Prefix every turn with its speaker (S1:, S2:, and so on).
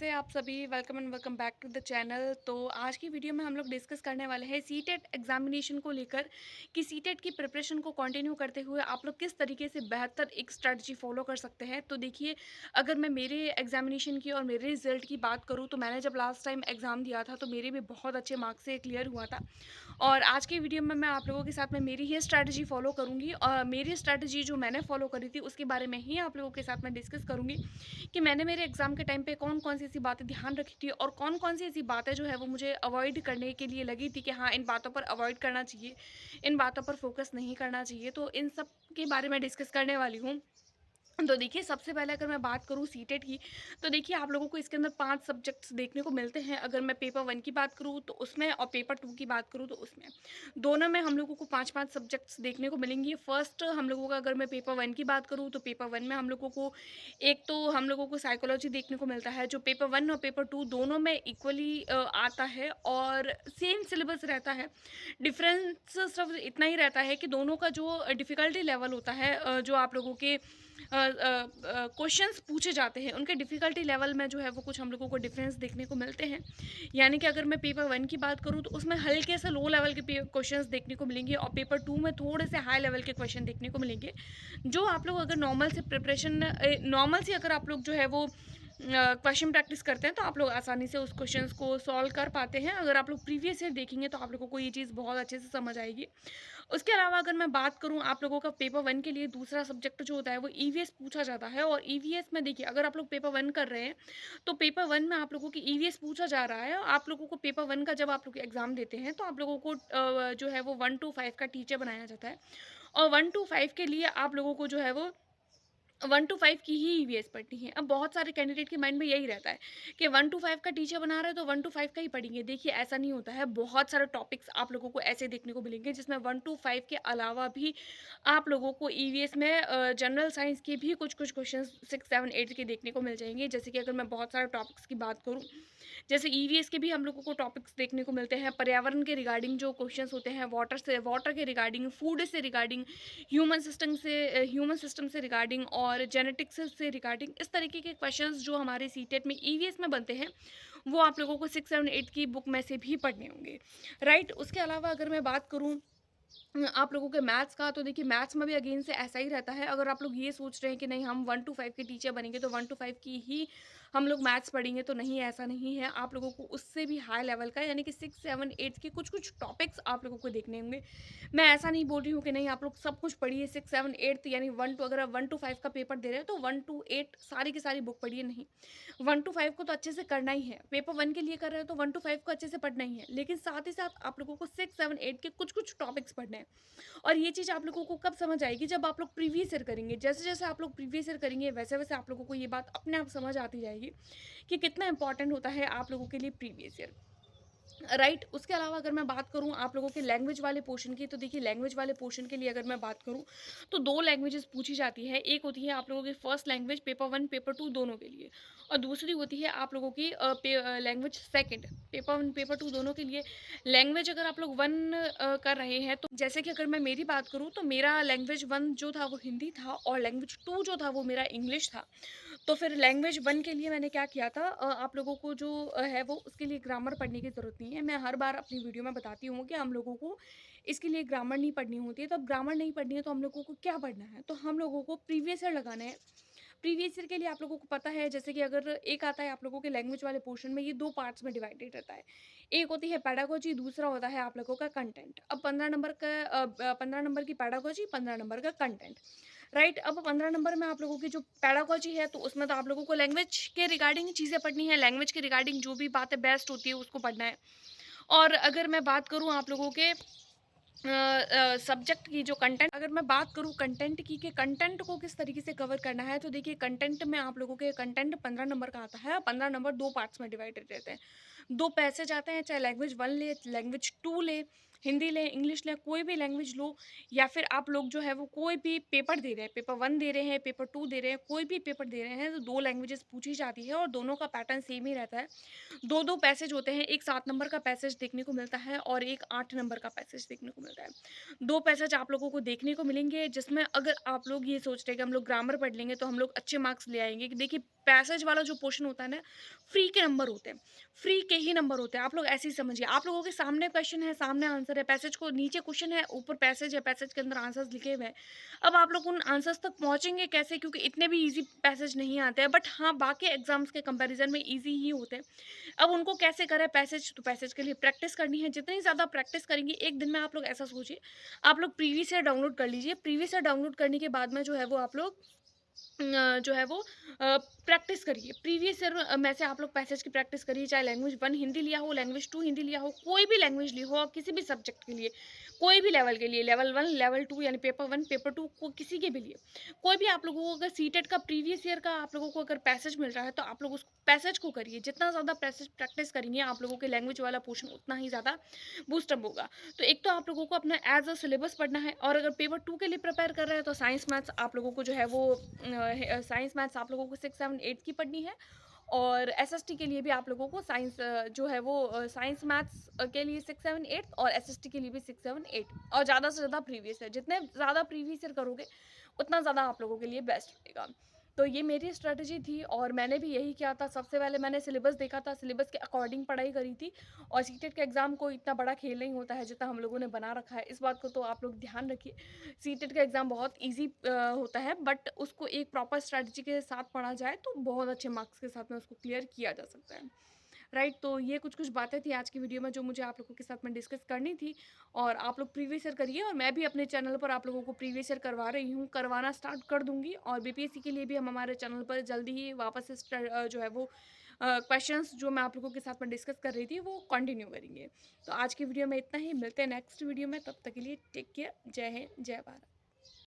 S1: कैसे हैं आप सभी। Welcome and welcome back to the channel. तो आज की वीडियो में हम लोग डिस्कस करने वाले हैं सीटेट एग्जामिनेशन को लेकर कि सीटेट की प्रिपरेशन को कंटिन्यू करते हुए आप लोग किस तरीके से बेहतर एक स्ट्रेटजी फॉलो कर सकते हैं। तो देखिए, अगर मैं मेरे एग्जामिनेशन की और मेरे रिजल्ट की बात करूँ तो मैंने जब लास्ट टाइम एग्ज़ाम दिया था तो मेरे भी बहुत अच्छे मार्क्स से क्लियर हुआ था। और आज की वीडियो में मैं आप लोगों के साथ में मेरी ही स्ट्रैटेजी फॉलो करूँगी और मेरी स्ट्रैटेजी जो मैंने फॉलो करी थी उसके बारे में ही आप लोगों के साथ में डिस्कस करूँगी कि मैंने मेरे एग्ज़ाम के टाइम पे कौन-कौन सी ऐसी बातें ध्यान रखी थी और कौन-कौन सी ऐसी बातें जो है वो मुझे अवॉइड करने के लिए लगी थी कि हाँ, इन बातों पर अवॉइड करना चाहिए, इन बातों पर फ़ोकस नहीं करना चाहिए। तो इन सब के बारे में डिस्कस करने वाली हूँ। तो देखिए, सबसे पहले अगर मैं बात करूँ सीटेट की, तो देखिए आप लोगों को इसके अंदर 5 सब्जेक्ट्स देखने को मिलते हैं। अगर मैं पेपर 1 की बात करूँ तो उसमें और पेपर 2 की बात करूँ तो उसमें। दोनों में हम लोगों को 5-5 सब्जेक्ट्स देखने को मिलेंगी। फर्स्ट हम लोगों का अगर मैं पेपर 1 की बात करूँ तो पेपर 1 में हम लोगों को एक तो हम लोगों को साइकोलॉजी देखने को मिलता है, जो पेपर 1 और पेपर 2 दोनों में इक्वली आता है और सेम सिलेबस रहता है। डिफरेंस सिर्फ़ इतना ही रहता है कि दोनों का जो डिफ़िकल्टी लेवल होता है, जो आप लोगों के क्वेश्चंस पूछे जाते हैं, उनके डिफ़िकल्टी लेवल में जो है वो कुछ हम लोगों को डिफरेंस देखने को मिलते हैं। यानी कि अगर मैं पेपर 1 की बात करूँ तो उसमें हल्के से लो लेवल के क्वेश्चंस देखने को मिलेंगे और पेपर 2 में थोड़े से हाई लेवल के क्वेश्चन देखने को मिलेंगे। जो आप लोग अगर नॉर्मल सी अगर आप लोग जो है वो क्वेश्चन प्रैक्टिस करते हैं तो आप लोग आसानी से उस क्वेश्चंस को सॉल्व कर पाते हैं। अगर आप लोग प्रीवियस ईयर देखेंगे तो आप लोगों को ये चीज़ बहुत अच्छे से समझ आएगी। उसके अलावा अगर मैं बात करूँ आप लोगों का पेपर 1 के लिए दूसरा सब्जेक्ट जो होता है वो ईवीएस पूछा जाता है। और ईवीएस में देखिए, अगर आप लोग पेपर 1 कर रहे हैं तो पेपर 1 में आप लोगों की ईवीएस पूछा जा रहा है। आप लोगों को पेपर 1 का जब आप लोग एग्जाम देते हैं तो आप लोगों को जो है वो 1 टू 5 का टीचर बनाया जाता है। और 1 टू 5 के लिए आप लोगों को जो है वो 1 टू 5 की ही ईवीएस पढ़नी है। अब बहुत सारे कैंडिडेट के माइंड में यही रहता है कि 1 टू 5 का टीचर बना रहे हैं तो 1 टू 5 का ही पढ़ेंगे। देखिए, ऐसा नहीं होता है। बहुत सारे टॉपिक्स आप लोगों को ऐसे देखने को मिलेंगे जिसमें 1 टू 5 के अलावा भी आप लोगों को ईवीएस में जनरल साइंस के भी कुछ-कुछ क्वेश्चंस 6, 7, 8 के देखने को मिल जाएँगे। जैसे कि अगर मैं बहुत सारे टॉपिक्स की बात करूँ, जैसे ईवीएस के भी हम लोगों को टॉपिक्स देखने को मिलते हैं। पर्यावरण के रिगार्डिंग जो क्वेश्चंस होते हैं, वाटर के रिगार्डिंग, फूड से रिगार्डिंग, ह्यूमन सिस्टम से रिगार्डिंग और जेनेटिक्स से रिगार्डिंग, इस तरीके के क्वेश्चंस जो हमारे सीटेट में ईवीएस में बनते हैं, वो आप लोगों को 6, 7, 8 की बुक में से भी पढ़ने होंगे, राइट। उसके अलावा अगर मैं बात करूँ आप लोगों के मैथ्स का, तो देखिए मैथ्स में भी अगेन से ऐसा ही रहता है। अगर आप लोग ये सोच रहे हैं कि नहीं हम 1 टू 5 के टीचर बनेंगे तो 1 टू 5 की ही हम लोग मैथ्स पढ़ेंगे, तो नहीं, ऐसा नहीं है। आप लोगों को उससे भी हाई लेवल का यानी कि 6, 7, 8 के कुछ-कुछ टॉपिक्स आप लोगों को देखने होंगे। मैं ऐसा नहीं बोल रही हूँ कि नहीं आप लोग सब कुछ पढ़िए, 6, 7, 8 यानी 1 टू, अगर आप 1 टू 5 का पेपर दे रहे हैं तो 1 टू 8 सारी की सारी बुक पढ़िए, नहीं। 1 टू 5 को तो अच्छे से करना ही है। पेपर 1 के लिए कर रहे हो तो 1 टू 5 को अच्छे से पढ़ना ही है। लेकिन साथ ही साथ आप लोगों को 6, 7, 8 के कुछ-कुछ टॉपिक्स पढ़ने हैं। और ये चीज़ आप लोगों को कब समझ आएगी, जब आप लोग प्रीवियस ईयर करेंगे। जैसे-जैसे आप लोग प्रीवियस ईयर करेंगे वैसे-वैसे आप लोगों को ये बात अपने आप समझ आती जाएगी कि कितना इंपॉर्टेंट होता है आप लोगों के लिए प्रीवियस ईयर, राइट। उसके अलावा अगर मैं बात करूँ आप लोगों के लैंग्वेज वाले पोर्शन की, तो देखिए लैंग्वेज वाले पोर्शन के लिए अगर मैं बात करूँ तो 2 लैंग्वेजेस पूछी जाती है। एक होती है आप लोगों की फर्स्ट लैंग्वेज पेपर 1, पेपर 2 दोनों के लिए, और दूसरी होती है आप लोगों की लैंग्वेज सेकंड, पेपर 1, पेपर 2 दोनों के लिए। लैंग्वेज अगर आप लोग 1 कर रहे हैं तो जैसे कि अगर मैं मेरी बात करूँ तो मेरा लैंग्वेज 1 जो था वो हिंदी था और लैंग्वेज 2 जो था वो मेरा इंग्लिश था। तो फिर लैंग्वेज 1 के लिए मैंने क्या किया था, आप लोगों को जो है वो उसके लिए ग्रामर पढ़ने की ज़रूरत नहीं है। मैं हर बार अपनी वीडियो में बताती हूँ कि हम लोगों को इसके लिए ग्रामर नहीं पढ़नी होती है। तो अब ग्रामर नहीं पढ़नी है तो हम लोगों को क्या पढ़ना है? तो हम लोगों को प्रीवियस ईयर लगाना है। प्रीवियस ईयर के लिए आप लोगों को पता है, जैसे कि अगर एक आता है आप लोगों के लैंग्वेज वाले पोर्शन में, ये 2 पार्ट्स में डिवाइडेड रहता है। एक होती है पेडागोजी, दूसरा होता है आप लोगों का कंटेंट। अब 15 नंबर का 15 नंबर की पेडागोजी, 15 नंबर का कंटेंट। राइट। अब 15 नंबर में आप लोगों की जो पेडागोजी है तो उसमें तो आप लोगों को लैंग्वेज के रिगार्डिंग चीज़ें पढ़नी है, लैंग्वेज के रिगार्डिंग जो भी बातें बेस्ट होती है उसको पढ़ना है। और अगर मैं बात करूँ आप लोगों के सब्जेक्ट की जो कंटेंट, अगर मैं बात करूँ कंटेंट की कि कंटेंट को किस तरीके से कवर करना है, तो देखिए कंटेंट में आप लोगों के कंटेंट 15 नंबर का आता है और 15 नंबर 2 पार्ट्स में डिवाइडेड रहते हैं। 2 पैसेज आते हैं, चाहे लैंग्वेज 1 ले, लैंग्वेज 2 ले, हिंदी ले, इंग्लिश ले, कोई भी लैंग्वेज लो, या फिर आप लोग जो है वो कोई भी पेपर दे रहे हैं, पेपर 1 दे रहे हैं, पेपर 2 दे रहे हैं, कोई भी पेपर दे रहे हैं, तो 2 लैंग्वेजेस पूछी जाती है और दोनों का पैटर्न सेम ही रहता है। 2-2 पैसेज होते हैं, एक 7 नंबर का पैसेज देखने को मिलता है और एक 8 नंबर का पैसेज देखने को मिलता है। 2 पैसेज आप लोगों को देखने को मिलेंगे, जिसमें अगर आप लोग ये सोच रहे हैं कि हम लोग ग्रामर पढ़ लेंगे तो हम लोग अच्छे मार्क्स ले आएँगे, कि देखिए पैसेज वाला जो पोर्शन होता है ना, फ्री के नंबर होते हैं, फ्री के ही नंबर होते हैं। आप लोग ऐसे ही समझिए, आप लोगों के सामने क्वेश्चन है, सामने आंसर है, पैसेज को नीचे क्वेश्चन है, ऊपर पैसेज है, पैसेज के अंदर आंसर्स लिखे हुए हैं। अब आप लोग उन आंसर्स तक पहुँचेंगे कैसे? क्योंकि इतने भी ईज़ी पैसेज नहीं आते हैं, बट हाँ, बाकी एग्ज़ाम्स के कंपैरिज़न में ईज़ी ही होते हैं। अब उनको कैसे करें पैसेज? तो पैसेज के लिए प्रैक्टिस करनी है, जितनी ज़्यादा प्रैक्टिस करेंगे, एक दिन में आप लोग ऐसा सोचिए, आप लोग प्रीवियस ईयर डाउनलोड कर लीजिए, प्रीवियस ईयर डाउनलोड करने के बाद में जो है वो आप लोग जो है वो प्रैक्टिस करिए। प्रीवियस ईयर में से आप लोग पैसेज की प्रैक्टिस करिए, चाहे लैंग्वेज 1 हिंदी लिया हो, लैंग्वेज 2 हिंदी लिया हो, कोई भी लैंग्वेज ली हो आप किसी भी सब्जेक्ट के लिए, कोई भी लेवल के लिए, लेवल 1, लेवल 2 यानी पेपर 1, पेपर 2 को किसी के भी लिए। कोई भी आप लोगों को अगर सीटेट का प्रीवियस ईयर का आप लोगों को अगर पैसेज मिल रहा है, तो आप लोग उस पैसेज को करिए। जितना ज़्यादा पैसेज प्रैक्टिस करेंगे, आप लोगों के लैंग्वेज वाला पोर्शन उतना ही ज़्यादा बूस्ट अप होगा। तो एक तो आप लोगों को अपना एज़ अ सिलेबस पढ़ना है, और अगर पेपर 2 के लिए प्रिपेयर कर रहे हैं, तो साइंस मैथ्स आप लोगों को जो है वो साइंस मैथ्स आप लोगों को 6, 7, 8 की पढ़नी है, और एसएसटी के लिए भी आप लोगों को साइंस जो है वो साइंस मैथ्स के लिए 6, 7, 8, और एसएसटी के लिए भी 6, 7, 8, और ज़्यादा से ज़्यादा प्रीवियस ईयर। जितने ज़्यादा प्रीवियस ईयर करोगे, उतना ज़्यादा आप लोगों के लिए बेस्ट रहेगा। तो ये मेरी स्ट्रैटेजी थी, और मैंने भी यही किया था। सबसे पहले मैंने सिलेबस देखा था, सिलेबस के अकॉर्डिंग पढ़ाई करी थी, और सीटेट के एग्ज़ाम को इतना बड़ा खेल नहीं होता है जितना हम लोगों ने बना रखा है। इस बात को तो आप लोग ध्यान रखिए। सीटेट का एग्ज़ाम बहुत ईज़ी होता है, बट उसको एक प्रॉपर स्ट्रैटेजी के साथ पढ़ा जाए तो बहुत अच्छे मार्क्स के साथ में उसको क्लियर किया जा सकता है। राइट, तो ये कुछ-कुछ बातें थी आज की वीडियो में जो मुझे आप लोगों के साथ में डिस्कस करनी थी, और आप लोग प्रीवियस ईयर करिए, और मैं भी अपने चैनल पर आप लोगों को प्रीवियस ईयर करवा रही हूँ, करवाना स्टार्ट कर दूँगी, और बीपीएससी के लिए भी हम हमारे चैनल पर जल्दी ही वापस से जो है वो क्वेश्चंस जो मैं आप लोगों के साथ में डिस्कस कर रही थी वो कंटिन्यू करेंगे। तो आज की वीडियो में इतना ही, मिलते हैं नेक्स्ट वीडियो में, तब तक के लिए टेक केयर, जय हिंद, जय भारत।